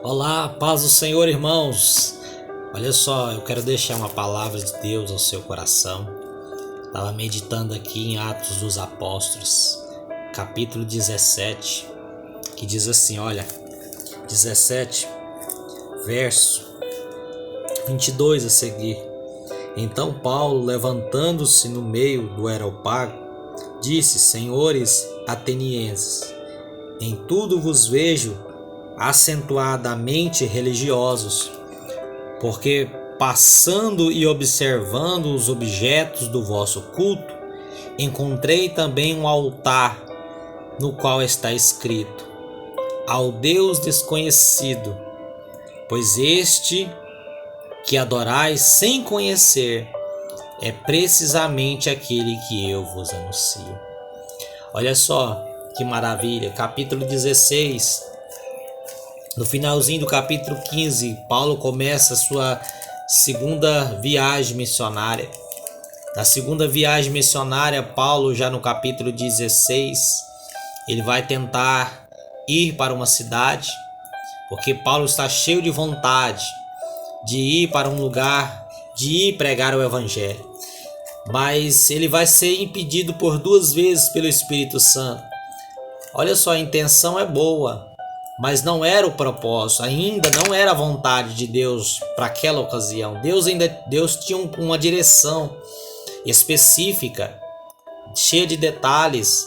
Olá, paz do Senhor, irmãos. Olha só, eu quero deixar uma palavra de Deus ao seu coração. Estava meditando aqui em Atos dos Apóstolos, capítulo 17, que diz assim, olha, 17, verso 22 a seguir. Então Paulo, levantando-se no meio do Areópago, disse: Senhores atenienses, em tudo vos vejo acentuadamente religiosos, porque passando e observando os objetos do vosso culto, encontrei também um altar no qual está escrito: ao Deus desconhecido, pois este que adorais sem conhecer é precisamente aquele que eu vos anuncio. Olha só que maravilha, capítulo 16. No finalzinho do capítulo 15, Paulo começa a sua segunda viagem missionária. Na segunda viagem missionária, Paulo, já no capítulo 16, ele vai tentar ir para uma cidade, porque Paulo está cheio de vontade de ir para um lugar, de ir pregar o evangelho. Mas ele vai ser impedido por 2 vezes pelo Espírito Santo. Olha só, a intenção é boa, mas não era o propósito, ainda não era a vontade de Deus para aquela ocasião. Deus tinha uma direção específica, cheia de detalhes,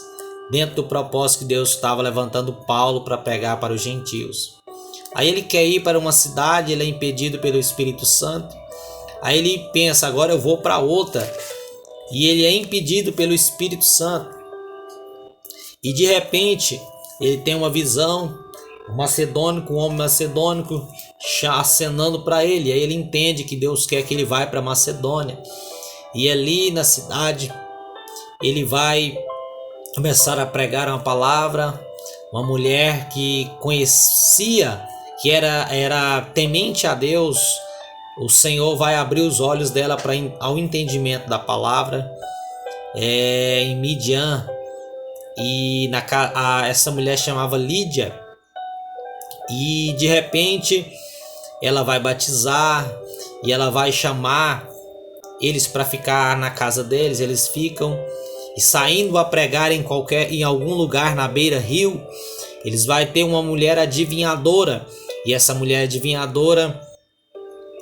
dentro do propósito que Deus estava levantando Paulo para pregar para os gentios. Aí ele quer ir para uma cidade, ele é impedido pelo Espírito Santo. Aí ele pensa, agora eu vou para outra, e ele é impedido pelo Espírito Santo. E de repente ele tem uma visão, um homem macedônico acenando para ele. Aí ele entende que Deus quer que ele vá para Macedônia. E ali na cidade ele vai começar a pregar uma palavra. Uma mulher que conhecia, que era temente a Deus, o Senhor vai abrir os olhos dela ao entendimento da palavra. Em Midian, e essa mulher chamava Lídia. E de repente ela vai batizar e ela vai chamar eles para ficar na casa deles. Eles ficam, e saindo a pregar em algum lugar na beira-rio, eles vai ter uma mulher adivinhadora. E essa mulher adivinhadora,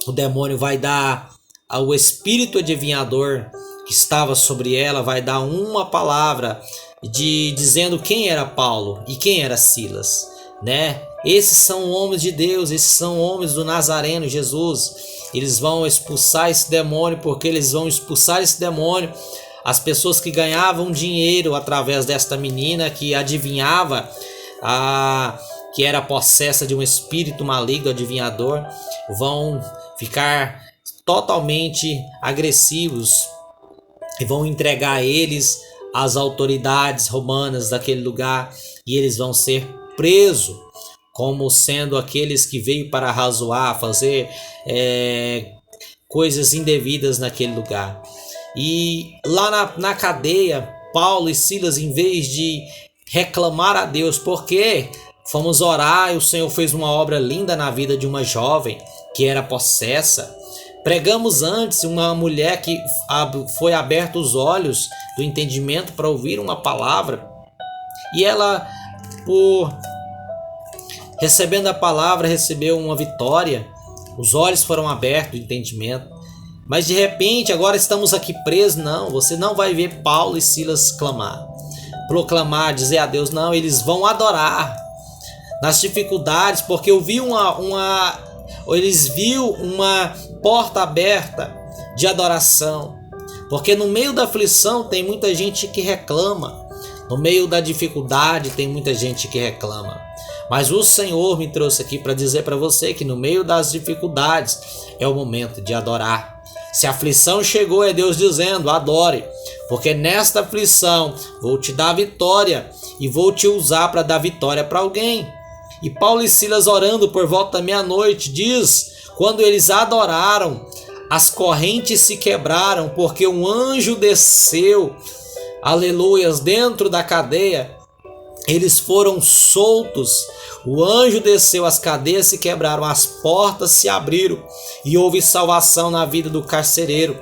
o demônio vai dar ao espírito adivinhador que estava sobre ela, vai dar uma palavra dizendo quem era Paulo e quem era Silas, né? Esses são homens de Deus, esses são homens do Nazareno Jesus. Eles vão expulsar esse demônio, porque eles vão expulsar esse demônio. As pessoas que ganhavam dinheiro através desta menina que adivinhava, que era possessa de um espírito maligno adivinhador, vão ficar totalmente agressivos e vão entregar eles às autoridades romanas daquele lugar, e eles vão ser presos como sendo aqueles que veio para arrazoar, fazer coisas indevidas naquele lugar. E lá na cadeia, Paulo e Silas, em vez de reclamar a Deus, porque fomos orar e o Senhor fez uma obra linda na vida de uma jovem que era possessa. Pregamos antes uma mulher que foi aberta os olhos do entendimento para ouvir uma palavra, e ela, por recebendo a palavra, recebeu uma vitória. Os olhos foram abertos do entendimento. Mas de repente agora estamos aqui presos. Não, você não vai ver Paulo e Silas proclamar, dizer a Deus. Não, eles vão adorar nas dificuldades, porque eles viu uma porta aberta de adoração. Porque no meio da aflição tem muita gente que reclama, no meio da dificuldade tem muita gente que reclama. Mas o Senhor me trouxe aqui para dizer para você que no meio das dificuldades é o momento de adorar. Se a aflição chegou, é Deus dizendo: adore, porque nesta aflição vou te dar vitória e vou te usar para dar vitória para alguém. E Paulo e Silas, orando por volta da meia-noite, diz: quando eles adoraram, as correntes se quebraram, porque um anjo desceu, aleluias, dentro da cadeia, eles foram soltos. O anjo desceu as cadeias, se quebraram, as portas se abriram e houve salvação na vida do carcereiro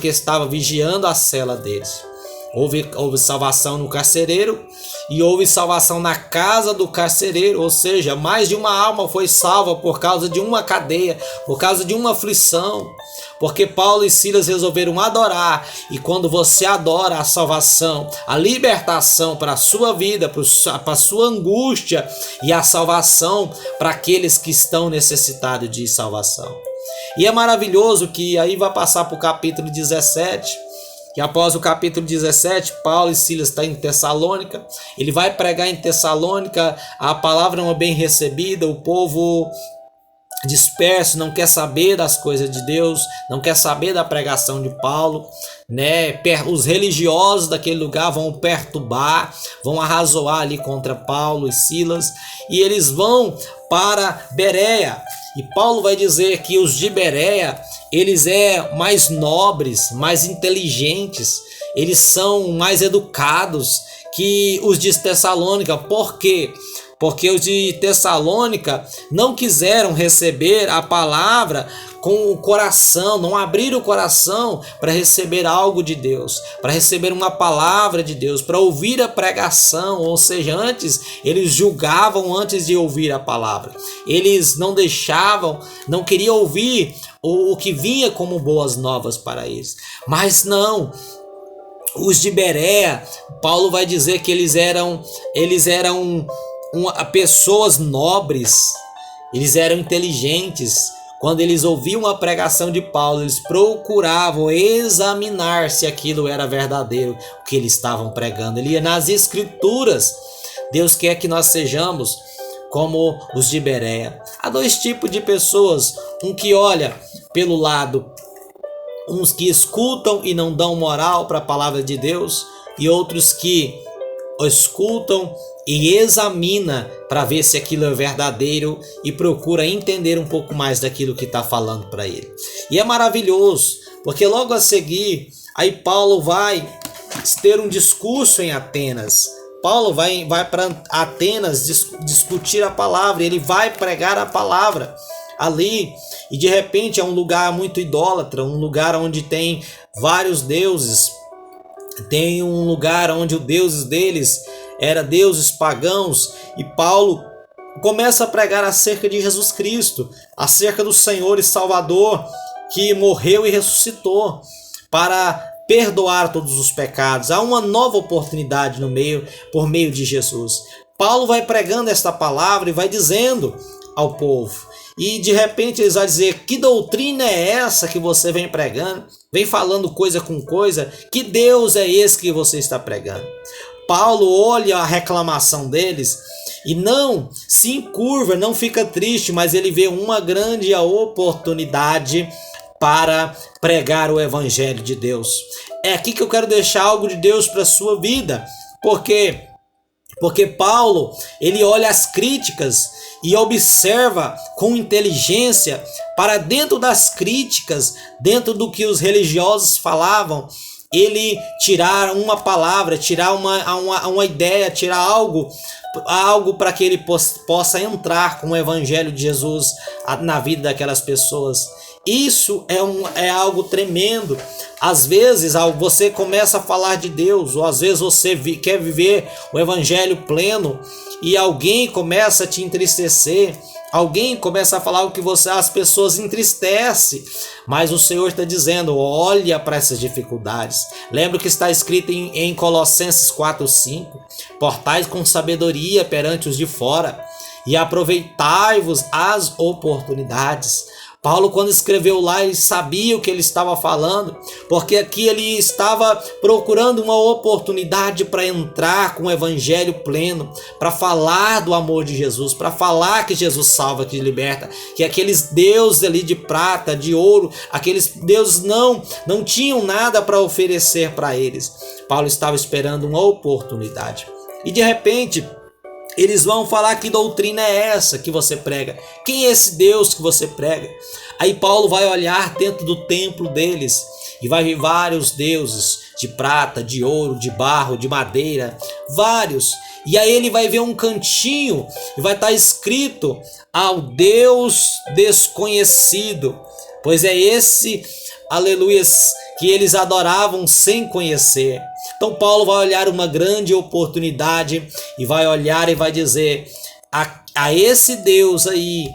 que estava vigiando a cela deles. Houve salvação no carcereiro e houve salvação na casa do carcereiro, ou seja, mais de uma alma foi salva por causa de uma cadeia, por causa de uma aflição, porque Paulo e Silas resolveram adorar. E quando você adora, a salvação, a libertação para a sua vida, para a sua angústia, e a salvação para aqueles que estão necessitados de salvação. E é maravilhoso que aí vai passar para o capítulo 17, que após o capítulo 17, Paulo e Silas estão em Tessalônica. Ele vai pregar em Tessalônica, a palavra não é bem recebida, o povo disperso, não quer saber das coisas de Deus, não quer saber da pregação de Paulo, né? Os religiosos daquele lugar vão perturbar, vão arrazoar ali contra Paulo e Silas, e eles vão para Bereia. E Paulo vai dizer que os de Bereia, eles mais nobres, mais inteligentes, eles são mais educados que os de Tessalônica. Por quê? Porque os de Tessalônica não quiseram receber a palavra com o coração, não abriram o coração para receber algo de Deus, para receber uma palavra de Deus, para ouvir a pregação. Ou seja, antes eles julgavam antes de ouvir a palavra. Eles não deixavam, não queriam ouvir o que vinha como boas novas para eles. Mas não, os de Bereia, Paulo vai dizer que eles eram pessoas nobres, eles eram inteligentes. Quando eles ouviam a pregação de Paulo, eles procuravam examinar se aquilo era verdadeiro, o que eles estavam pregando. Ele ia nas escrituras. Deus quer que nós sejamos como os de Bereia. Há dois tipos de pessoas, um que olha pelo lado, uns que escutam e não dão moral para a palavra de Deus, e outros que escutam e examina para ver se aquilo é verdadeiro e procura entender um pouco mais daquilo que está falando para ele. E é maravilhoso, porque logo a seguir, aí Paulo vai ter um discurso em Atenas. Paulo vai para Atenas discutir a palavra, ele vai pregar a palavra ali, e de repente é um lugar muito idólatra, um lugar onde tem vários deuses, tem um lugar onde os deuses deles eram deuses pagãos, e Paulo começa a pregar acerca de Jesus Cristo, acerca do Senhor e Salvador que morreu e ressuscitou para perdoar todos os pecados. Há uma nova oportunidade por meio de Jesus. Paulo vai pregando esta palavra e vai dizendo ao povo, e de repente eles vão dizer: que doutrina é essa que você vem pregando? Vem falando coisa com coisa? Que Deus é esse que você está pregando? Paulo olha a reclamação deles e não se encurva, não fica triste, mas ele vê uma grande oportunidade para pregar o evangelho de Deus. É aqui que eu quero deixar algo de Deus para a sua vida. Porque Paulo, ele olha as críticas e observa com inteligência para dentro das críticas, dentro do que os religiosos falavam, ele tirar uma palavra, tirar uma ideia, tirar algo para que ele possa entrar com o evangelho de Jesus na vida daquelas pessoas. Isso é algo tremendo. Às vezes você começa a falar de Deus, ou às vezes você quer viver o evangelho pleno e alguém começa a te entristecer, alguém começa a falar o que as pessoas entristecem, mas o Senhor está dizendo: olha para essas dificuldades. Lembra que está escrito em Colossenses 4:5: portais com sabedoria perante os de fora e aproveitai-vos as oportunidades. Paulo, quando escreveu lá, ele sabia o que ele estava falando, porque aqui ele estava procurando uma oportunidade para entrar com o evangelho pleno, para falar do amor de Jesus, para falar que Jesus salva, que liberta, que aqueles deuses ali de prata, de ouro, aqueles deuses não tinham nada para oferecer para eles. Paulo estava esperando uma oportunidade. E de repente, Eles vão falar: que doutrina é essa que você prega? Quem é esse Deus que você prega? Aí Paulo vai olhar dentro do templo deles e vai ver vários deuses de prata, de ouro, de barro, de madeira, vários. E aí ele vai ver um cantinho e vai estar escrito: ao Deus desconhecido. Pois é esse, aleluias, que eles adoravam sem conhecer. Então Paulo vai olhar uma grande oportunidade e vai olhar e vai dizer: a esse Deus aí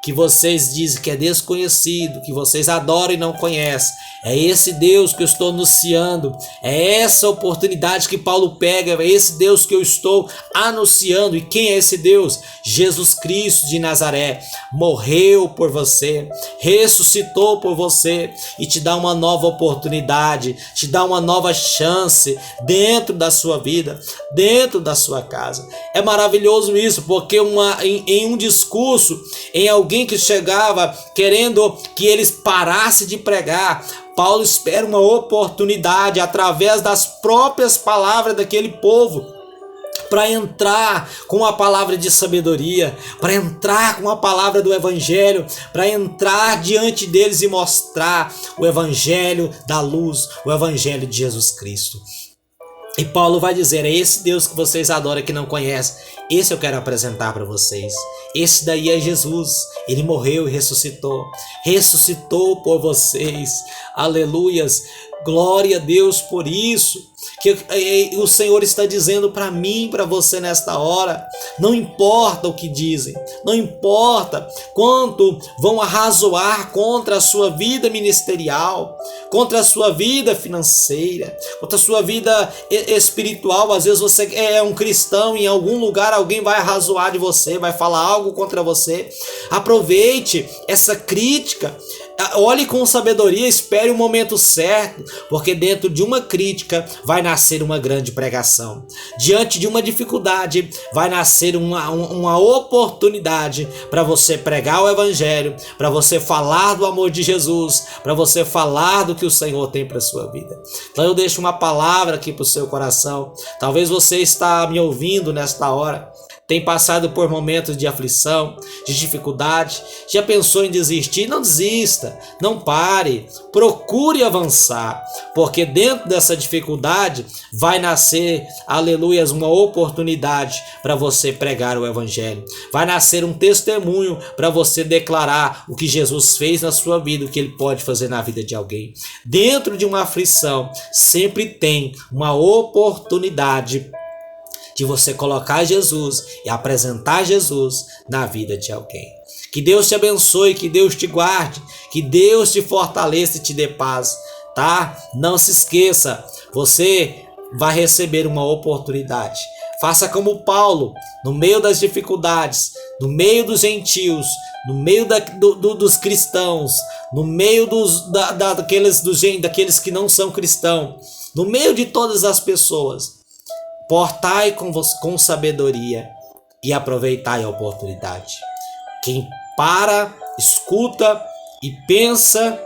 que vocês dizem que é desconhecido, que vocês adoram e não conhecem, é esse Deus que eu estou anunciando, é essa oportunidade que Paulo pega, é esse Deus que eu estou anunciando. E quem é esse Deus? Jesus Cristo de Nazaré, morreu por você, ressuscitou por você e te dá uma nova oportunidade, te dá uma nova chance dentro da sua vida, dentro da sua casa. É maravilhoso isso, porque em um discurso, em alguém que chegava querendo que eles parassem de pregar, Paulo espera uma oportunidade através das próprias palavras daquele povo para entrar com a palavra de sabedoria, para entrar com a palavra do evangelho, para entrar diante deles e mostrar o evangelho da luz, o evangelho de Jesus Cristo. E Paulo vai dizer: é esse Deus que vocês adoram, que não conhecem, esse eu quero apresentar para vocês. Esse daí é Jesus. Ele morreu e ressuscitou. Ressuscitou por vocês. Aleluias. Glória a Deus por isso. Que o Senhor está dizendo para mim, para você nesta hora. Não importa o que dizem, não importa quanto vão arrazoar contra a sua vida ministerial, contra a sua vida financeira, contra a sua vida espiritual. Às vezes você é um cristão e em algum lugar alguém vai arrazoar de você, vai falar algo contra você. Aproveite essa crítica. Olhe com sabedoria, espere o momento certo, porque dentro de uma crítica vai nascer uma grande pregação. Diante de uma dificuldade vai nascer uma oportunidade para você pregar o evangelho, para você falar do amor de Jesus, para você falar do que o Senhor tem para a sua vida. Então eu deixo uma palavra aqui para o seu coração. Talvez você está me ouvindo nesta hora, tem passado por momentos de aflição, de dificuldade, já pensou em desistir? Não desista, não pare, procure avançar, porque dentro dessa dificuldade vai nascer, aleluias, uma oportunidade para você pregar o evangelho. Vai nascer um testemunho para você declarar o que Jesus fez na sua vida, o que ele pode fazer na vida de alguém. Dentro de uma aflição sempre tem uma oportunidade de você colocar Jesus e apresentar Jesus na vida de alguém. Que Deus te abençoe, que Deus te guarde, que Deus te fortaleça e te dê paz, tá? Não se esqueça, você vai receber uma oportunidade. Faça como Paulo, no meio das dificuldades, no meio dos gentios, no meio dos cristãos, no meio daqueles que não são cristãos, no meio de todas as pessoas. Portai com sabedoria e aproveitai a oportunidade. Quem para, escuta e pensa,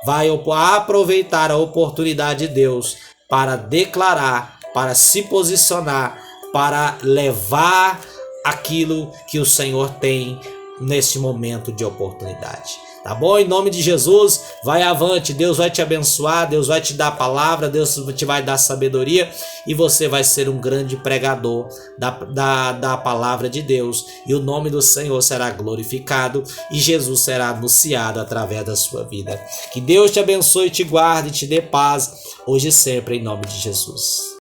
vai aproveitar a oportunidade de Deus para declarar, para se posicionar, para levar aquilo que o Senhor tem neste momento de oportunidade. Tá bom? Em nome de Jesus, vai avante. Deus vai te abençoar, Deus vai te dar a palavra, Deus te vai dar sabedoria e você vai ser um grande pregador da palavra de Deus. E o nome do Senhor será glorificado e Jesus será anunciado através da sua vida. Que Deus te abençoe, te guarde e te dê paz, hoje e sempre, em nome de Jesus.